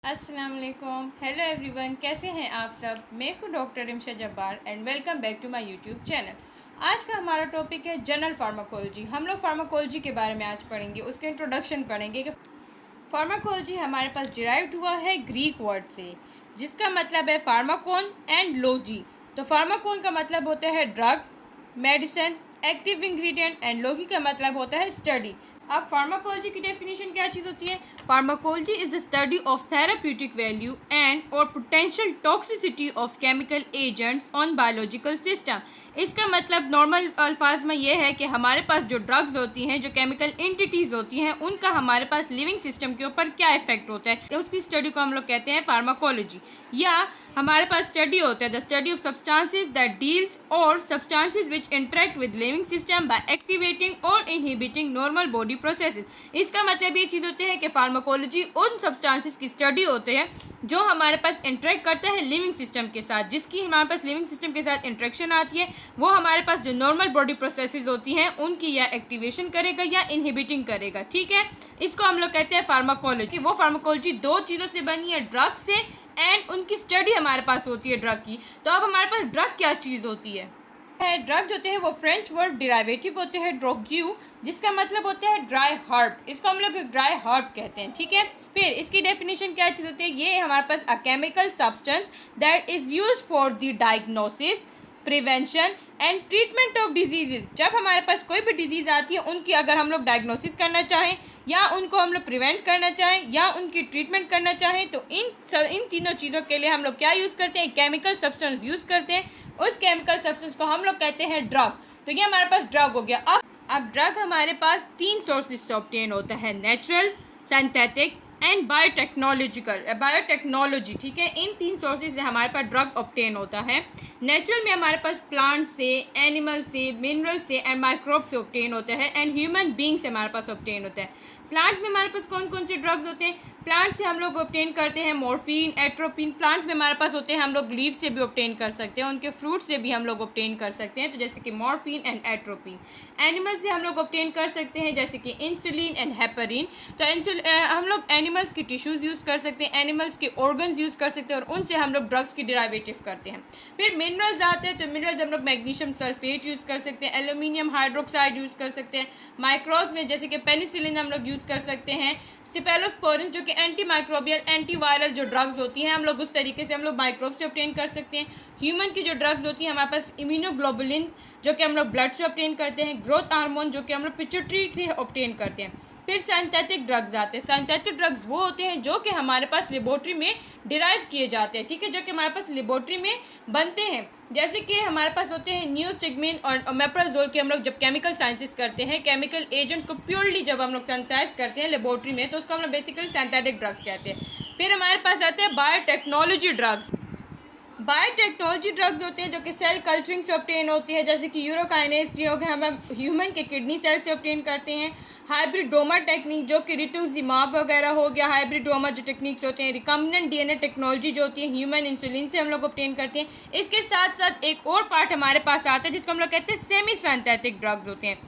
अस्सलाम वालेकुम, hello everyone, कैसे हैं आप सब। मैं हूँ doctor Rimsha Jabbar and welcome back to my YouTube channel. आज का हमारा टॉपिक है जनरल फार्माकोलॉजी। हम लोग फार्माकोलॉजी के बारे में आज पढ़ेंगे, उसके इंट्रोडक्शन पढ़ेंगे कि फार्माकोलॉजी हमारे पास डिराइव्ड हुआ है ग्रीक वर्ड से, जिसका मतलब है फार्माकोन एंड लॉजी। तो फार्माकोन का मतलब होता है drug, medicine, active ingredient and logy का मतलब होता है स्टडी। अब फार्माकोलॉजी की डेफिनेशन क्या चीज़ होती है। Pharmacology is the study of therapeutic value and और potential toxicity of chemical agents on biological system. इसका मतलब नॉर्मल अल्फाज में यह है कि हमारे पास जो ड्रग्स होती हैं, जो केमिकल एंटिटीज़ होती हैं, उनका हमारे पास लिविंग सिस्टम के ऊपर क्या इफेक्ट होता है, तो उसकी स्टडी को हम लोग कहते हैं फार्माकोलॉजी। या हमारे पास स्टडी होता है the study of substances that deals और substances which interact with living system by activating और इनहिबिटिंग नॉर्मल बॉडी प्रोसेसेस। इसका मतलब ये चीज़ होती है कि फार्माकोलॉजी उन सब्सटेंसेस की स्टडी होते हैं जो हमारे पास इंटरेक्ट करते हैं लिविंग सिस्टम के साथ, जिसकी हमारे पास लिविंग सिस्टम के साथ इंटरेक्शन आती है, वो हमारे पास जो नॉर्मल बॉडी प्रोसेसेस होती हैं उनकी या एक्टिवेशन करेगा या इनहिबिटिंग करेगा। ठीक है, इसको हम लोग कहते हैं फार्माकोलॉजी। वो फार्माकोलॉजी दो चीज़ों से बनी है, ड्रग से एंड उनकी स्टडी हमारे पास होती है ड्रग की। तो अब हमारे पास ड्रग क्या चीज़ होती है। ड्रग होते हैं वो फ्रेंच वर्ड डिराइवेटिव होते हैं ड्रोग्यू, जिसका मतलब होता है ड्राई हर्ब। इसको हम लोग ड्राई हर्ब कहते हैं। ठीक है, फिर इसकी डेफिनेशन क्या चीज़ होती है। ये हमारे पास a chemical substance that is use for the diagnosis, prevention and treatment of diseases. जब हमारे पास कोई भी डिजीज़ आती है, उनकी अगर हम लोग डायग्नोसिस करना चाहें या उनको हम लोग प्रिवेंट करना चाहें या उनकी ट्रीटमेंट करना चाहें, तो इन तीनों चीज़ों के लिए हम लोग क्या यूज़ करते हैं, केमिकल सब्सटेंस यूज़ करते हैं। उस केमिकल सब्सटेंस को हम लोग कहते हैं ड्रग। तो ये हमारे पास ड्रग हो गया। अब ड्रग हमारे पास तीन सोर्सेज से ऑब्टेन होता है, नेचुरल, सिंथेटिक एंड बायोटेक्नोलॉजी। ठीक है, इन तीन सोर्सेज से हमारे पास ड्रग ऑब्टेन होता है। नेचुरल में हमारे पास प्लांट से, एनिमल से, मिनरल से एंड माइक्रोब से ऑब्टेन होता है एंड ह्यूमन बींग से हमारे पास ऑब्टेन होता है। प्लांट्स में हमारे पास कौन कौन से ड्रग्स होते हैं। प्लांट्स से हम लोग ऑब्टेन करते हैं मॉर्फिन, एट्रोपिन। प्लांट्स में हमारे पास होते हैं, हम लोग लीव से भी ऑब्टेन कर सकते हैं, उनके फ्रूट से भी हम लोग ऑब्टेन कर सकते हैं, तो जैसे कि मॉर्फिन एंड एट्रोपिन। एनिमल से हम लोग ऑब्टेन कर सकते हैं जैसे कि इंसुलिन एंड हेपरिन। तो हम लोग एनिमल्स की टिश्यूज़ यूज़ कर सकते हैं, एनिमल्स के ऑर्गन्स यूज़ कर सकते हैं और उनसे हम लोग ड्रग्स की डिराइवेटिव करते हैं। फिर मिनरल्स आते हैं, तो मिनरल्स हम लोग मैग्नीशियम सल्फेट यूज़ कर सकते हैं, एल्यूमिनियम हाइड्रोक्साइड यूज़ कर सकते हैं। माइक्रोब्स में जैसे कि पेनिसिलिन हम लोग यूज़ कर सकते हैं। सिफेलोस्पोरिन जो कि एंटी माइक्रोबियल, एंटी वायरल जो ड्रग्स होती हैं, हम लोग उस तरीके से हम लोग माइक्रोब से ऑब्टेन कर सकते हैं। ह्यूमन की जो ड्रग्स होती हैं हमारे पास इम्यूनोग्लोबुलिन जो कि हम लोग ब्लड से ऑब्टेन करते हैं, ग्रोथ हार्मोन जो कि हम लोग पिट्यूटरी से ऑब्टेन करते हैं। फिर सिंथेटिक ड्रग्स आते हैं। सिंथेटिक ड्रग्स वो होते हैं जो कि हमारे पास लेबोरेटरी में डिराइव किए जाते हैं। ठीक है, जो कि हमारे पास लेबोरेटरी में बनते हैं, जैसे कि हमारे पास होते हैं नियोस्टिग्मिन और ओमेप्राजोल के हम लोग जब केमिकल साइंसेस करते हैं, केमिकल एजेंट्स को प्योरली जब हम लोग सिंथेसाइज करते हैं लेबोरेटरी में, तो उसको हम लोग बेसिकली सिंथेटिक ड्रग्स कहते हैं। फिर हमारे पास आते हैं बायोटेक्नोलॉजी ड्रग्स। बायोटेक्नोलॉजी ड्रग्स होते हैं जो कि सेल कल्चरिंग से ऑब्टेन होती है, जैसे कि यूरोकाइनेस जो कि हम ह्यूमन के किडनी सेल से ऑब्टेन करते हैं। हाइब्रिडोमा टेक्निक जो कि रिटुजिमाब वगैरह हो गया, हाइब्रिडोमा जो टेक्निक्स होते हैं। रिकम्बिनेंट डीएनए टेक्नोलॉजी जो होती है ह्यूमन इंसुलिन से हम लोग ऑब्टेन करते हैं। इसके साथ साथ एक और पार्ट हमारे पास आता है जिसको हम लोग कहते हैं सेमी सिंथेटिक ड्रग्स होते हैं।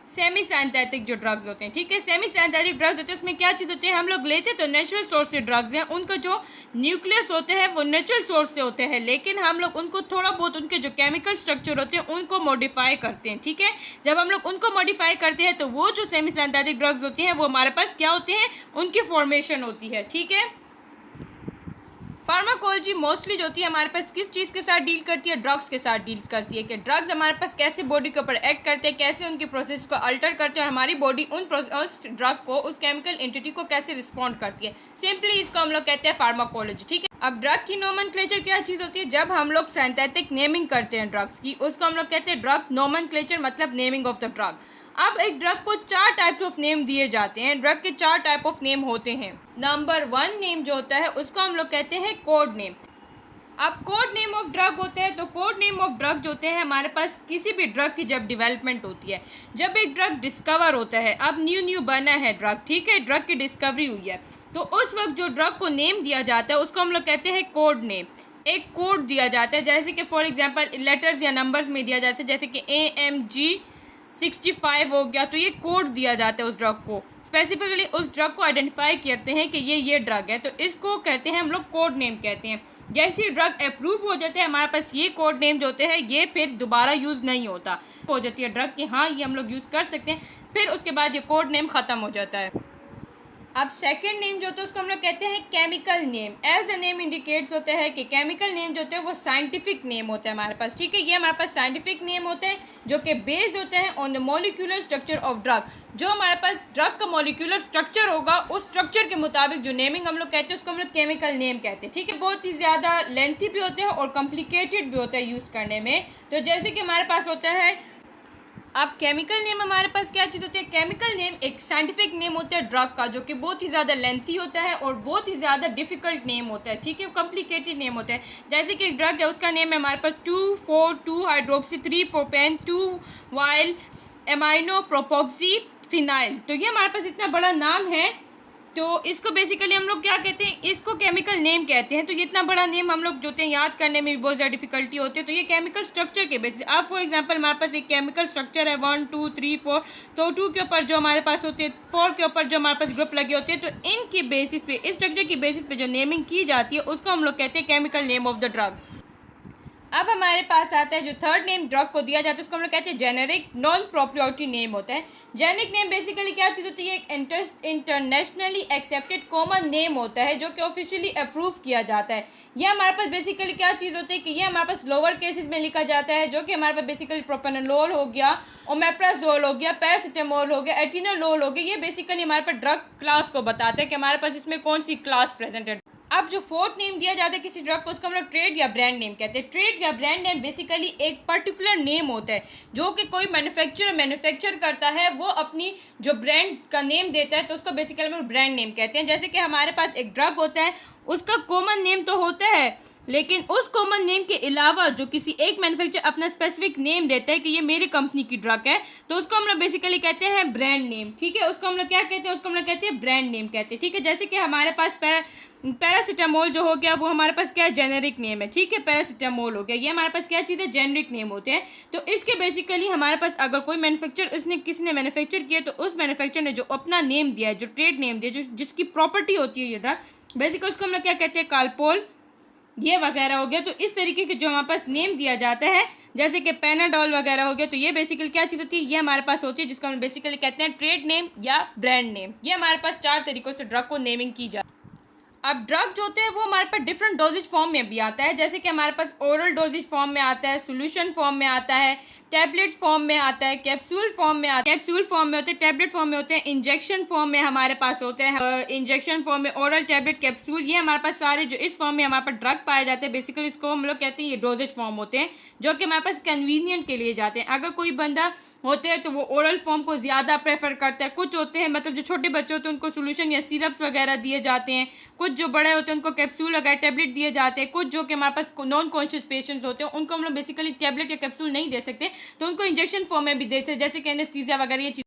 सेमी सिंथेटिक जो ड्रग्स होते हैं, ठीक है, सेमी सिंथेटिक ड्रग्स होते हैं, उसमें क्या चीज़ होती है, हम लोग लेते तो नेचुरल सोर्स से ड्रग्स हैं, उनका जो न्यूक्लियस होते हैं वो नेचुरल सोर्स से होते हैं, लेकिन हम लोग उनको थोड़ा बहुत उनके जो केमिकल स्ट्रक्चर होते हैं उनको मॉडिफाई करते हैं। ठीक है, जब हम लोग उनको मॉडिफाई करते हैं तो वो जो सेमी सिंथेटिक ड्रग्स होती हैं वो हमारे पास क्या होते हैं, उनकी फॉर्मेशन होती है। ठीक है, फार्माकोलॉजी मोस्टली जो होती है हमारे पास किस चीज़ के साथ डील करती है, ड्रग्स के साथ डील करती है कि ड्रग्स हमारे पास कैसे बॉडी के ऊपर एक्ट करते हैं, कैसे उनकी प्रोसेस को अल्टर करते हैं और हमारी बॉडी उस ड्रग को, उस केमिकल एंटिटी को कैसे रिस्पॉन्ड करती है। सिंपली इसको हम लोग कहते हैं फार्माकोलॉजी। ठीक है, अब ड्रग की नोमेनक्लेचर क्या चीज़ होती है। जब हम लोग सिंथेटिक नेमिंग करते हैं ड्रग्स की, उसको हम लोग कहते हैं ड्रग नोमेनक्लेचर, मतलब नेमिंग ऑफ द ड्रग। अब एक ड्रग को 4 टाइप्स ऑफ नेम दिए जाते हैं। ड्रग के 4 टाइप ऑफ नेम होते हैं। नंबर 1 नेम जो होता है उसको हम लोग कहते हैं कोड नेम। अब कोड नेम ऑफ ड्रग होते हैं, तो कोड नेम ऑफ ड्रग जो होते हैं हमारे पास किसी भी ड्रग की जब डेवलपमेंट होती है, जब एक ड्रग डिस्कवर होता है, अब न्यू बना है ड्रग, ठीक है, ड्रग की डिस्कवरी हुई है, तो उस वक्त जो ड्रग को नेम दिया जाता है उसको हम लोग कहते हैं कोड नेम। एक कोड दिया जाता है, जैसे कि फॉर एग्जाम्पल लेटर्स या नंबर्स में दिया जाता है, जैसे कि AMG 65 हो गया, तो ये कोड दिया जाता है उस ड्रग को। स्पेसिफिकली उस ड्रग को आइडेंटिफाई करते हैं कि ये ड्रग है, तो इसको कहते हैं हम लोग कोड नेम कहते हैं। जैसे ड्रग अप्रूव हो जाते हैं हमारे पास ये कोड नेम जो होते हैं ये फिर दोबारा यूज़ नहीं होता, हो जाती है ड्रग कि हाँ ये हम लोग यूज़ कर सकते हैं, फिर उसके बाद ये कोड नेम ख़त्म हो जाता है। अब सेकंड नेम जो होता है उसको हम लोग कहते हैं chemical name. As a name indicates होता है कि केमिकल नेम जो होते हैं वो साइंटिफिक नेम होता है हमारे पास, ठीक है। ये हमारे पास साइंटिफिक नेम होते हैं जो कि बेस्ड होते हैं on the molecular structure of drug. जो हमारे पास ड्रग का मॉलिक्यूलर स्ट्रक्चर होगा उस स्ट्रक्चर के मुताबिक जो नेमिंग हम लोग कहते हैं उसको हम लोग केमिकल नेम कहते हैं, ठीक है। बहुत ही ज़्यादा लेंथी भी होते हैं और कॉम्प्लिकेटेड भी होता है यूज़ करने में। तो जैसे कि हमारे पास होता है, अब केमिकल नेम हमारे पास क्या चीज़ होती है, केमिकल नेम एक साइंटिफिक नेम होता है ड्रग का, जो कि बहुत ही ज़्यादा लेंथी होता है और बहुत ही ज़्यादा डिफिकल्ट नेम होता है, ठीक है, कॉम्प्लिकेटेड नेम होता है। जैसे कि एक ड्रग है उसका नेम है हमारे पास 2,4,2 hydroxy 3 propane 2 yl amino propoxy phenyl. तो ये हमारे पास इतना बड़ा नाम है, तो इसको बेसिकली हम लोग क्या कहते हैं, इसको केमिकल नेम कहते हैं। तो ये इतना बड़ा नेम हम लोग जो होते हैं याद करने में भी बहुत ज़्यादा डिफिकल्टी होती है। तो ये केमिकल स्ट्रक्चर के बेसिस, अब फॉर एग्जांपल हमारे पास एक केमिकल स्ट्रक्चर है 1 2 3 4, तो 2 के ऊपर जो हमारे पास होते हैं, 4 के ऊपर जो हमारे पास ग्रुप लगे होते हैं, तो इनकी बेसिस पे, इस स्ट्रक्चर की बेसिस पे जो नेमिंग की जाती है उसको हम लोग कहते हैं chemical name of the drug. अब हमारे पास आता है जो थर्ड नेम ड्रग को दिया जाता है उसको हम लोग कहते हैं जेनेरिक नॉन प्रोप्रियोटरी नेम होता है। जेनेरिक नेम बेसिकली क्या चीज़ होती है, एक इंटरनेशनली एक्सेप्टेड कॉमन नेम होता है जो कि ऑफिशियली अप्रूव किया जाता है। ये हमारे पास बेसिकली क्या चीज़ होती है कि ये हमारे पास लोअर केसेस में लिखा जाता है, जो कि हमारे पास बेसिकली प्रोपेनोलोल हो गया, ओमेप्राजोल हो गया, पैरासिटामोल हो गया, एटिनोलोल हो गया। ये बेसिकली हमारे पास ड्रग क्लास को बताता है कि हमारे पास इसमें कौन सी क्लास प्रेजेंट है। अब जो फोर्थ नेम दिया जाता है किसी ड्रग को उसको हम लोग ट्रेड या ब्रांड नेम कहते हैं। ट्रेड या ब्रांड नेम बेसिकली एक पर्टिकुलर नेम होता है जो कि कोई मैन्युफैक्चर करता है, वो अपनी जो ब्रांड का नेम देता है, तो उसको बेसिकली हम लोग ब्रांड नेम कहते हैं। जैसे कि हमारे पास एक ड्रग होता है उसका कॉमन नेम तो होता है, लेकिन उस कॉमन नेम के अलावा जो किसी एक मैन्युफैक्चर अपना स्पेसिफिक नेम देता है कि ये मेरी कंपनी की ड्रग है, तो उसको हम लोग बेसिकली कहते हैं ब्रांड नेम, ठीक है। उसको हम लोग क्या कहते हैं, उसको हम लोग कहते हैं ब्रांड नेम कहते हैं, ठीक है। जैसे कि हमारे पास पैरासिटामोल जो हो गया वो हमारे पास क्या है, जेनेरिक नेम है, ठीक है। पैरासिटामोल हो गया, ये हमारे पास क्या चीज़ है, जेनेरिक नेम होते हैं। तो इसके बेसिकली हमारे पास अगर कोई मैन्युफैक्चर उसने किसी ने मैन्युफैक्चर किया तो उस मैन्युफैक्चर ने जो अपना नेम दिया है, जो ट्रेड नेम दिया, जो जिसकी प्रॉपर्टी होती है ये ड्रग, बेसिकली उसको हम लोग क्या कहते हैं, कालपोल ये वगैरह हो गया। तो इस तरीके के जो हमारे पास नेम दिया जाता है, जैसे कि पेनाडॉल वगैरह हो गया, तो ये बेसिकली क्या चीज़ होती है, ये हमारे पास होती है जिसको हम बेसिकली कहते हैं ट्रेड नेम या ब्रांड नेम। ये हमारे पास 4 तरीकों से ड्रग को नेमिंग की जाती है। अब ड्रग जो होते हैं वो हमारे पास डिफरेंट डोजेज फॉर्म में भी आता है, जैसे कि हमारे पास ओरल डोजेज फॉर्म में आता है, सोल्यूशन फॉर्म में आता है, टैबलेट्स फॉर्म में आता है, कैप्सूल फॉर्म में आता है, कैप्सूल फॉर्म में होते हैं, टैबलेट फॉर्म में होते हैं, इंजेक्शन फॉर्म में हमारे पास होते हैं, इंजेक्शन फॉर्म में ओरल, टैबलेट, कैप्सूल, ये हमारे पास सारे जो इस फॉर्म में हमारे पास ड्रग पाए जाते हैं, बेसिकली इसको हम लोग कहते हैं ये डोजेज फॉर्म होते हैं, जो कि हमारे पास कन्वीनियंट के लिए जाते हैं। अगर कोई बंदा होते हैं तो वो ओरल फॉर्म को ज़्यादा प्रेफर करता है, कुछ होते हैं मतलब जो छोटे बच्चे होते हैं उनको सोल्यूशन या सिरप्स वगैरह दिए जाते हैं, कुछ जो बड़े होते हैं उनको कैप्सूल वगैरह टैबलेट दिए जाते हैं, कुछ जो कि हमारे पास नॉन कॉन्शियस पेशेंट्स होते हैं उनको हम लोग बेसिकली टैबलेट या कैप्सूल नहीं दे सकते, तो उनको इंजेक्शन फॉर्म में भी दे सकते, जैसे कि एनेस्थीसिया वगैरह ये चीज़।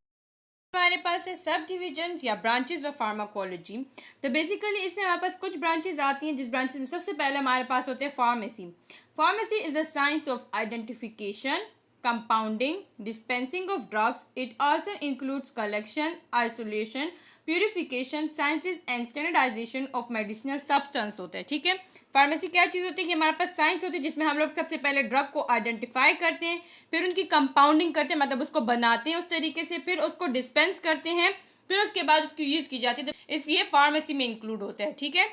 हमारे पास है सब डिविजन्स या ब्रांचेस ऑफ फार्माकोलॉजी। तो बेसिकली इसमें हमारे पास कुछ ब्रांचेस आती हैं, जिस ब्रांचेस में सबसे पहले हमारे पास होते हैं pharmacy. Pharmacy is the science of identification, compounding, dispensing of drugs. It also includes collection, isolation, purification, sciences and standardization of medicinal substance होता है, ठीक है। फार्मेसी क्या चीज़ होती है कि हमारे पास साइंस होती है जिसमें हम लोग सबसे पहले ड्रग को आइडेंटिफाई करते हैं, फिर उनकी कंपाउंडिंग करते हैं, मतलब उसको बनाते हैं उस तरीके से, फिर उसको डिस्पेंस करते हैं, फिर उसके बाद उसकी यूज़ की जाती है, तो इसलिए फार्मेसी में इंक्लूड होता है, ठीक है।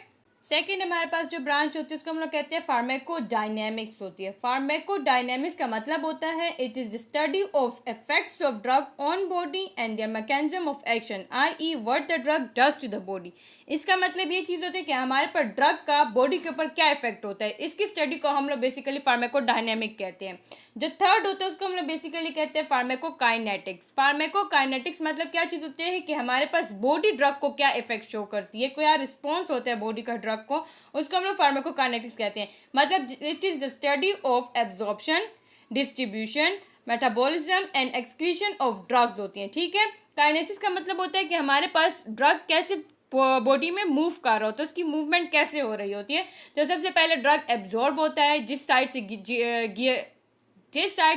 सेकेंड हमारे पास जो ब्रांच होती है उसको हम लोग कहते हैं फार्मेकोडायनेमिक्स होती है। फार्मेकोडायनेमिक्स का मतलब होता है it is the study of effects of drug on body and their mechanism of action, i.e. What the drug does to the body. इसका मतलब ये चीज़ होती है कि हमारे पर ड्रग का बॉडी के ऊपर क्या इफेक्ट होता है, इसकी स्टडी को हम लोग बेसिकली फार्मेकोडायनेमिक कहते हैं। जो थर्ड होता है उसको हम लोग बेसिकली कहते हैं फार्मेकोकाइनेटिक्स। फार्मेकोकाइनेटिक्स मतलब क्या चीज़ होती है कि हमारे पास बॉडी ड्रग को क्या इफेक्ट शो करती है, क्या रिस्पॉन्स होता है बॉडी का ड्रग को, उसको हम लोग फार्मेकोकाइनेटिक्स कहते हैं। मतलब it is the study of absorption, distribution, metabolism and excretion of drugs होती हैं, ठीक है। काइनेसिस का मतलब होता है कि हमारे पास ड्रग कैसे बॉडी में मूव कर रहा होता है, उसकी मूवमेंट कैसे हो रही होती है। तो सबसे पहले ड्रग एब्जॉर्ब होता है, जिस साइड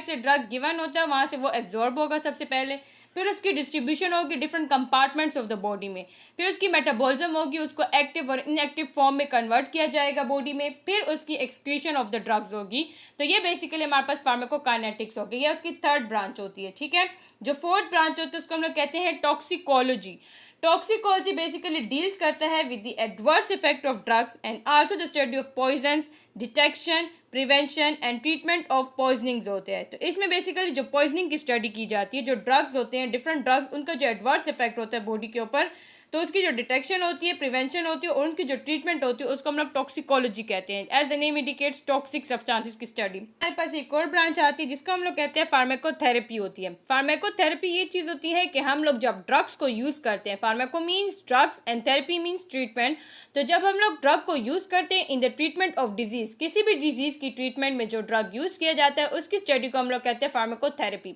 से ड्रग गिवन होता है वहाँ से वो एब्जॉर्ब होगा सबसे पहले। फिर उसकी डिस्ट्रीब्यूशन होगी different compartments of the body में, फिर उसकी मेटाबॉलिज्म होगी, उसको एक्टिव और इनएक्टिव फॉर्म में कन्वर्ट किया जाएगा बॉडी में, फिर उसकी एक्सक्रीशन ऑफ द ड्रग्स होगी। तो ये बेसिकली हमारे पास फार्माकोकाइनेटिक्स होगी, ये उसकी थर्ड ब्रांच होती है, ठीक है। जो फोर्थ ब्रांच होती है उसको हम लोग कहते हैं टॉक्सिकोलॉजी। टॉक्सिकोलॉजी बेसिकली डील्स करता है with the adverse effect of drugs and also the study of poisons, detection, prevention and treatment of poisonings होते हैं। तो इसमें बेसिकली जो पॉइजनिंग की स्टडी की जाती है, जो ड्रग्स होते हैं, डिफरेंट ड्रग्स, उनका जो एडवर्स इफेक्ट होता है बॉडी के ऊपर, तो उसकी जो डिटेक्शन होती है, प्रिवेंशन होती है और उनकी जो ट्रीटमेंट होती है उसको हम लोग टॉक्सिकोलॉजी कहते हैं। As the name indicates toxic substances की स्टडी। हमारे पास एक और ब्रांच आती है जिसको हम लोग कहते हैं फार्माकोथेरेपी होती है। फार्माकोथेरेपी ये चीज होती है कि हम लोग जब ड्रग्स को यूज करते हैं, pharmaco means drugs and therapy means treatment, तो जब हम लोग ड्रग को यूज करते हैं in the treatment of disease, किसी भी डिजीज की ट्रीटमेंट में जो ड्रग यूज किया जाता है उसकी स्टडी को हम लोग कहते हैं फार्माकोथेरेपी।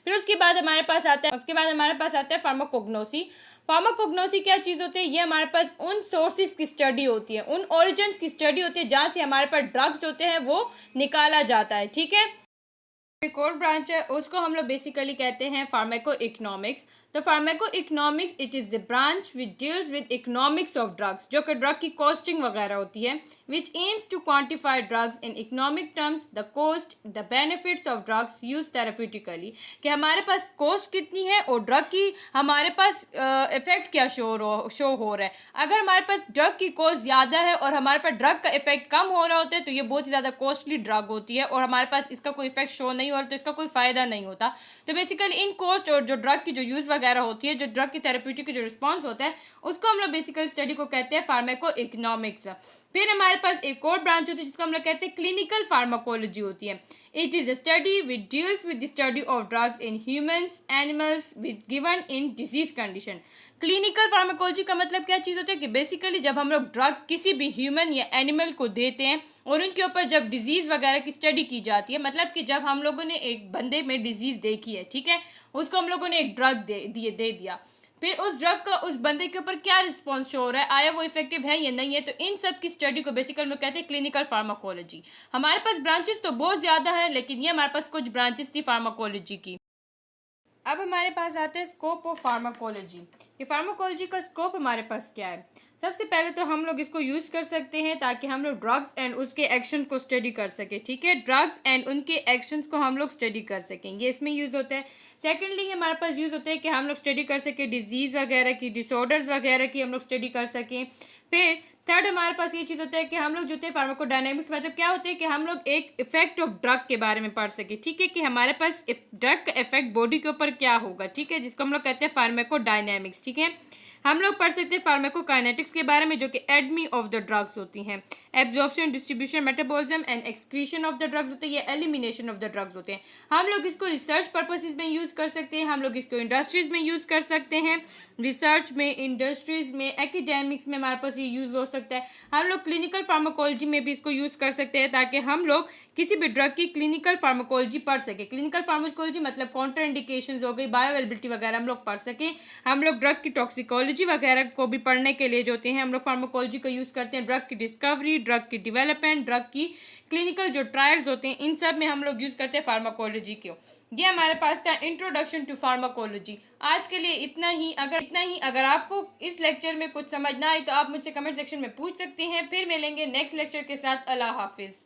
फिर उसके बाद हमारे पास आता है फार्माकोग्नोसी। फार्माकोग्नोसी क्या चीज होती है? ये हमारे पास उन सोर्सेज की स्टडी होती है, उन ओरिजिन्स की स्टडी होती है जहां से हमारे पास ड्रग्स होते हैं वो निकाला जाता है, ठीक है। एक और ब्रांच है उसको हम लोग बेसिकली कहते हैं फार्माको इकोनॉमिक्स। तो pharmaco economics it is the branch which deals with economics of drugs, जो कि ड्रग की कॉस्टिंग वगैरह होती है, which aims to quantify drugs in economic terms, the cost, the benefits of drugs use therapeutically, कि हमारे पास cost कितनी है और ड्रग की हमारे पास इफेक्ट क्या शो हो रहा है। अगर हमारे पास ड्रग की कॉस्ट ज़्यादा है और हमारे पास ड्रग का इफेक्ट कम हो रहा होता है तो ये बहुत ज़्यादा कॉस्टली ड्रग होती है और हमारे पास इसका कोई इफेक्ट शो नहीं हो रहा तो इसका कोई फ़ायदा नहीं होता। तो बेसिकली इन कॉस्ट और जो ड्रग की जो यूज़ वगैरह होती है, जो ड्रग की थेरेप्यूटिक जो रिस्पॉन्स होता है, उसको हम लोग बेसिकल स्टडी को कहते हैं फार्माको इकोनॉमिक्स। फिर हमारे पास एक और ब्रांच होती है जिसको हम लोग कहते हैं क्लिनिकल फार्माकोलॉजी होती है। It is a study which deals with the study of drugs in humans, animals with given in disease condition. Clinical pharmacology का मतलब क्या चीज होता है कि बेसिकली जब हम लोग ड्रग किसी भी ह्यूमन या एनिमल को देते हैं और उनके ऊपर जब डिजीज वगैरह की स्टडी की जाती है, मतलब कि जब हम लोगों ने एक बंदे में डिजीज देखी है, ठीक है, उसको हम लोगों ने एक ड्रग दे दिया, फिर उस ड्रग का उस बंदे के ऊपर क्या रिस्पॉन्स शो हो रहा है, आया वो इफेक्टिव है या नहीं है, तो इन सब की स्टडी को बेसिकली लोग कहते हैं क्लिनिकल फार्माकोलॉजी। हमारे पास ब्रांचेस तो बहुत ज्यादा है लेकिन ये हमारे पास कुछ ब्रांचेस थी फार्माकोलॉजी की। अब हमारे पास आते हैं स्कोप ऑफ फार्माकोलॉजी। ये फार्माकोलॉजी का स्कोप हमारे पास क्या है? सबसे पहले तो हम लोग इसको यूज कर सकते हैं ताकि हम लोग ड्रग्स एंड उसके एक्शन को स्टडी कर सके, ठीक है, ड्रग्स एंड उनके एक्शंस को हम लोग स्टडी कर सकेंगे, इसमें यूज होता है। सेकेंडली हमारे पास यूज होता है कि हम लोग स्टडी कर सके डिजीज वगैरह की, डिसऑर्डर्स वगैरह की हम लोग स्टडी कर सकें। फिर थर्ड हमारे पास ये चीज होता है कि हम लोग जो थे फार्माकोडायनामिक्स, मतलब क्या होता है कि हम लोग एक इफेक्ट ऑफ ड्रग के बारे में पढ़ सके, ठीक है, कि हमारे पास ड्रग का इफेक्ट बॉडी के ऊपर क्या होगा, ठीक है, जिसको हम लोग कहते हैं फार्माकोडायनामिक्स, ठीक है। हम लोग पढ़ सकते हैं फार्माकोकाइनेटिक्स के बारे में जो कि एडमी ऑफ द ड्रग्स होती हैं, absorption, distribution, metabolism and excretion of the drugs होते हैं, ये एलिमिनेशन ऑफ द ड्रग्स होते हैं। हम लोग इसको रिसर्च पर्पसेस में यूज कर सकते हैं, हम लोग इसको इंडस्ट्रीज में यूज कर सकते हैं, रिसर्च में, इंडस्ट्रीज में, एकेडेमिक्स में हमारे पास ये यूज हो सकता है। हम लोग क्लिनिकल फार्माकोलॉजी में भी इसको यूज कर सकते हैं ताकि हम लोग किसी भी ड्रग की क्लिनिकल फार्माकोलॉजी पढ़ सके। क्लिनिकल फार्माकोलॉजी मतलब काउंटर इंडिकेशंस हो गई, बायोअवेलेबिलिटी वगैरह हम लोग पढ़ सके। हम लोग ड्रग की टॉक्सिकोलॉजी वगैरह को भी पढ़ने के लिए जो होते हैं हम लोग फार्माकोलॉजी का यूज करते हैं। ड्रग की डिस्कवरी, ड्रग की डेवलपमेंट, ड्रग की क्लिनिकल जो ट्रायल्स होते हैं, इन सब में हम लोग यूज करते हैं फार्माकोलॉजी को। ये हमारे पास था इंट्रोडक्शन टू फार्माकोलॉजी। आज के लिए इतना ही। अगर आपको इस लेक्चर में कुछ समझ ना आए तो आप मुझसे कमेंट सेक्शन में पूछ सकते हैं। फिर मिलेंगे नेक्स्ट लेक्चर के साथ। अल्लाह हाफिज।